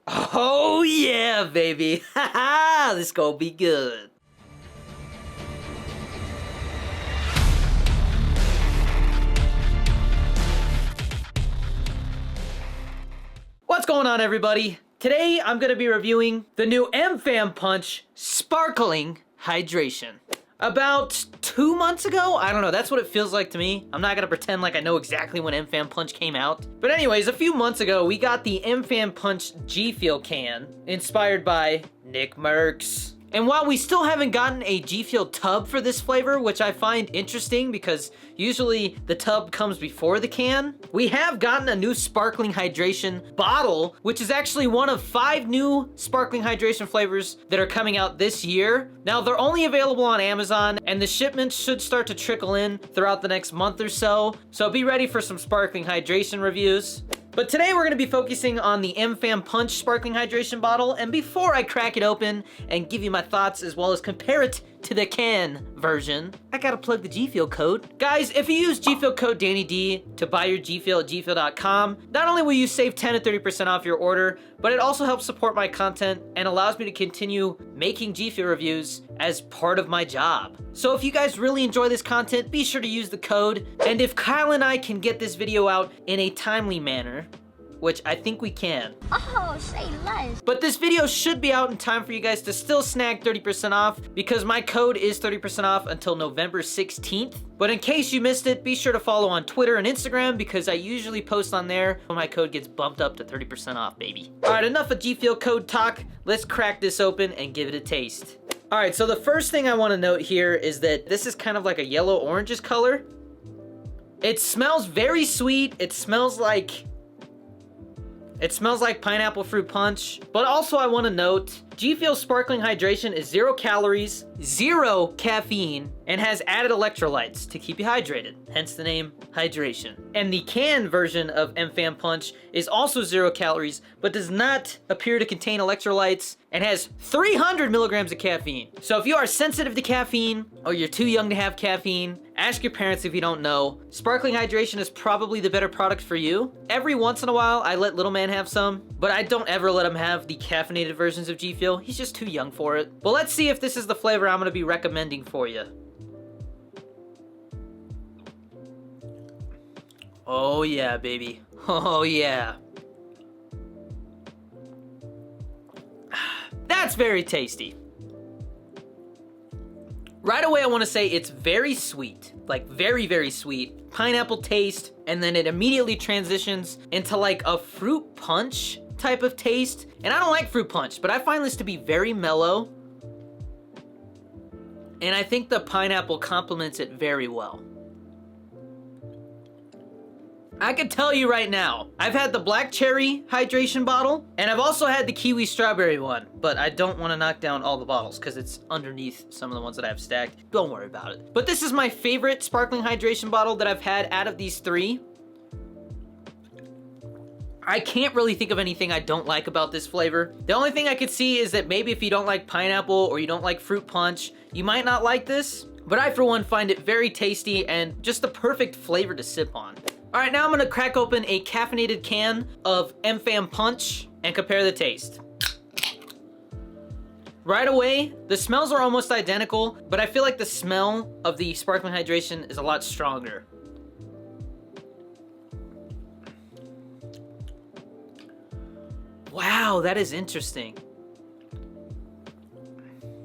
Oh yeah, baby. Haha, this gonna be good. What's going on, everybody? Today I'm gonna be reviewing the new MFAM Punch Sparkling Hydration. About 2 months ago? I don't know, that's what it feels like to me. I'm not gonna pretend like I know exactly when MFAM Punch came out. But anyways, a few months ago, we got the MFAM Punch GFUEL can, inspired by Nick Merckx. And while we still haven't gotten a GFUEL tub for this flavor, which I find interesting because usually the tub comes before the can, we have gotten a new sparkling hydration bottle, which is actually one of 5 new sparkling hydration flavors that are coming out this year. Now, they're only available on Amazon, and the shipments should start to trickle in throughout the next month or so. So be ready for some sparkling hydration reviews. But today we're gonna be focusing on the MFAM Punch Sparkling Hydration bottle, and before I crack it open and give you my thoughts as well as compare it to the can version, I gotta plug the GFUEL code. Guys, if you use GFUEL code DannyD to buy your GFUEL at gfuel.com, not only will you save 10 to 30% off your order, but it also helps support my content and allows me to continue making GFUEL reviews as part of my job. So if you guys really enjoy this content, be sure to use the code. And if Kyle and I can get this video out in a timely manner, which I think we can. Oh, say less. But this video should be out in time for you guys to still snag 30% off because my code is 30% off until November 16th. But in case you missed it, be sure to follow on Twitter and Instagram because I usually post on there when my code gets bumped up to 30% off, baby. All right, enough of GFUEL code talk. Let's crack this open and give it a taste. All right, so the first thing I want to note here is that this is kind of like a yellow-orangish color. It smells very sweet. It smells like pineapple fruit punch. But also I want to note, GFUEL Sparkling Hydration is 0 calories, 0 caffeine, and has added electrolytes to keep you hydrated, hence the name hydration. And the can version of MFAM Punch is also 0 calories, but does not appear to contain electrolytes and has 300 milligrams of caffeine. So if you are sensitive to caffeine or you're too young to have caffeine, ask your parents if you don't know. Sparkling hydration is probably the better product for you. Every once in a while, I let little man have some, but I don't ever let him have the caffeinated versions of GFUEL. He's just too young for it. But let's see if this is the flavor I'm gonna be recommending for you. Oh yeah, baby. Oh yeah. That's very tasty. Right away, I want to say it's very sweet, like very, very sweet. Pineapple taste, and then it immediately transitions into like a fruit punch type of taste. And I don't like fruit punch, but I find this to be very mellow. And I think the pineapple complements it very well. I can tell you right now, I've had the black cherry hydration bottle, and I've also had the kiwi strawberry one, but I don't want to knock down all the bottles because it's underneath some of the ones that I have stacked. Don't worry about it. But this is my favorite sparkling hydration bottle that I've had out of these 3. I can't really think of anything I don't like about this flavor. The only thing I could see is that maybe if you don't like pineapple or you don't like fruit punch, you might not like this. But I, for one, find it very tasty and just the perfect flavor to sip on. All right, now I'm gonna crack open a caffeinated can of MFAM Punch and compare the taste. Right away, the smells are almost identical, but I feel like the smell of the sparkling hydration is a lot stronger. Wow, that is interesting.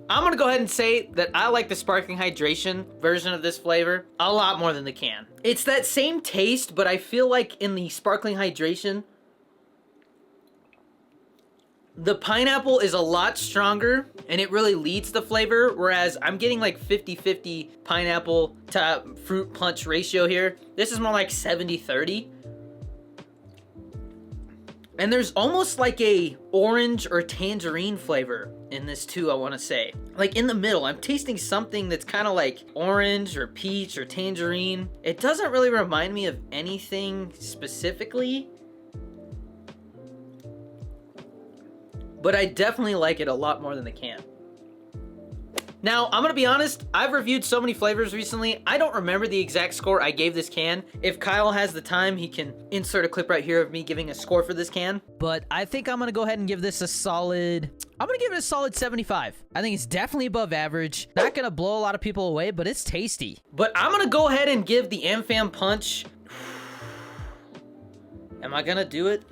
I'm gonna go ahead and say that I like the sparkling hydration version of this flavor a lot more than the can. It's that same taste, but I feel like in the sparkling hydration, the pineapple is a lot stronger and it really leads the flavor, whereas I'm getting like 50-50 pineapple to fruit punch ratio here. This is more like 70-30. And there's almost like a orange or tangerine flavor in this too, I want to say. Like in the middle, I'm tasting something that's kind of like orange or peach or tangerine. It doesn't really remind me of anything specifically, but I definitely like it a lot more than the can. Now, I'm gonna be honest, I've reviewed so many flavors recently, I don't remember the exact score I gave this can. If Kyle has the time, he can insert a clip right here of me giving a score for this can. But I think I'm gonna go ahead and give this a solid... I'm gonna give it a solid 75. I think it's definitely above average. Not gonna blow a lot of people away, but it's tasty. But I'm gonna go ahead and give the MFAM Punch... Am I gonna do it?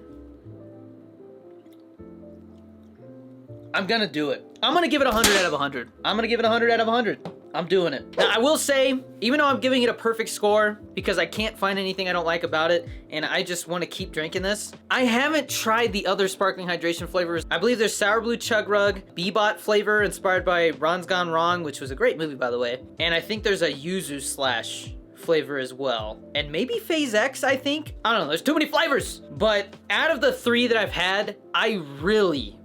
I'm gonna do it. I'm gonna give it 100 out of 100. I'm gonna give it 100 out of 100. I'm doing it. Now, I will say, even though I'm giving it a perfect score, because I can't find anything I don't like about it, and I just want to keep drinking this, I haven't tried the other sparkling hydration flavors. I believe there's Sour Blue Chug Rug, Bebot flavor, inspired by Ron's Gone Wrong, which was a great movie, by the way. And I think there's a Yuzu Slash flavor as well. And maybe Phase X, I think? I don't know, there's too many flavors. But out of the 3 that I've had, I really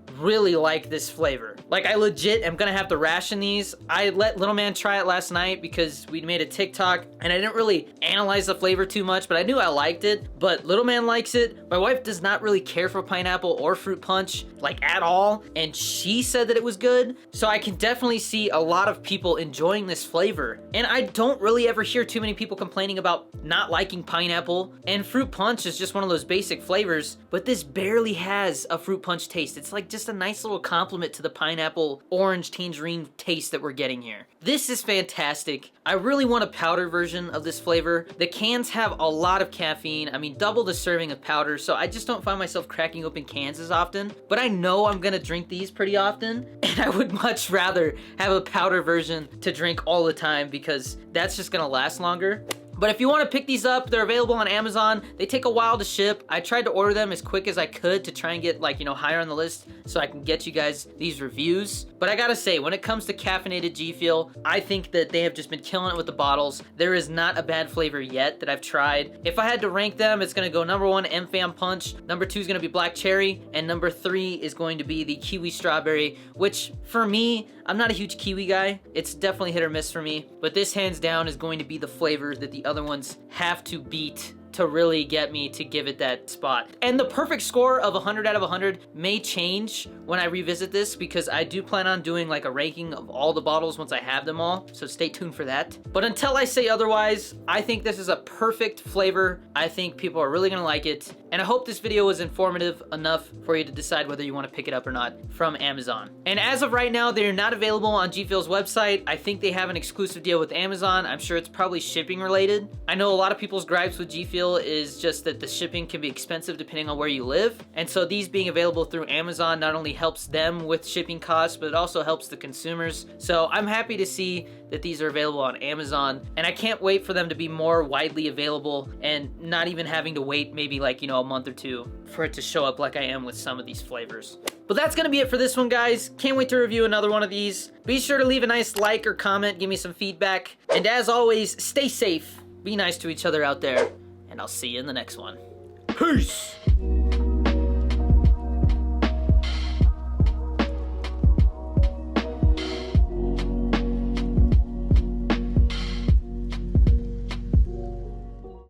like this flavor. Like, I legit am gonna have to ration these. I let Little Man try it last night because we made a TikTok and I didn't really analyze the flavor too much, but I knew I liked it. But Little Man likes it. My wife does not really care for pineapple or fruit punch, like, at all, and she said that it was good. So I can definitely see a lot of people enjoying this flavor. And I don't really ever hear too many people complaining about not liking pineapple. And fruit punch is just one of those basic flavors, but this barely has a fruit punch taste. It's like just a nice little compliment to the pineapple orange tangerine taste that we're getting here. This is fantastic. I really want a powder version of this flavor. The cans have a lot of caffeine. I mean, double the serving of powder, so I just don't find myself cracking open cans as often. But I know I'm gonna drink these pretty often, and I would much rather have a powder version to drink all the time because that's just gonna last longer. But if you want to pick these up, they're available on Amazon. They take a while to ship. I tried to order them as quick as I could to try and get, like, you know, higher on the list so I can get you guys these reviews. But I gotta say, when it comes to caffeinated GFUEL, I think that they have just been killing it with the bottles. There is not a bad flavor yet that I've tried. If I had to rank them, it's gonna go number 1, MFAM Punch. Number 2 is gonna be Black Cherry. And number 3 is going to be the Kiwi Strawberry, which for me, I'm not a huge kiwi guy. It's definitely hit or miss for me. But this hands down is going to be the flavor that the other ones have to beat to really get me to give it that spot. And the perfect score of 100 out of 100 may change when I revisit this because I do plan on doing like a ranking of all the bottles once I have them all, so stay tuned for that. But until I say otherwise, I think this is a perfect flavor. I think people are really gonna like it, and I hope this video was informative enough for you to decide whether you want to pick it up or not from Amazon. And as of right now, they're not available on GFUEL's website. I think they have an exclusive deal with Amazon. I'm sure it's probably shipping related. I know a lot of people's gripes with GFUEL is just that the shipping can be expensive depending on where you live. And so these being available through Amazon not only helps them with shipping costs, but it also helps the consumers. So I'm happy to see that these are available on Amazon, and I can't wait for them to be more widely available and not even having to wait maybe like, you know, a month or 2 for it to show up like I am with some of these flavors. But that's gonna be it for this one, guys. Can't wait to review another one of these. Be sure to leave a nice like or comment, give me some feedback. And as always, stay safe, be nice to each other out there, and I'll see you in the next one. Peace!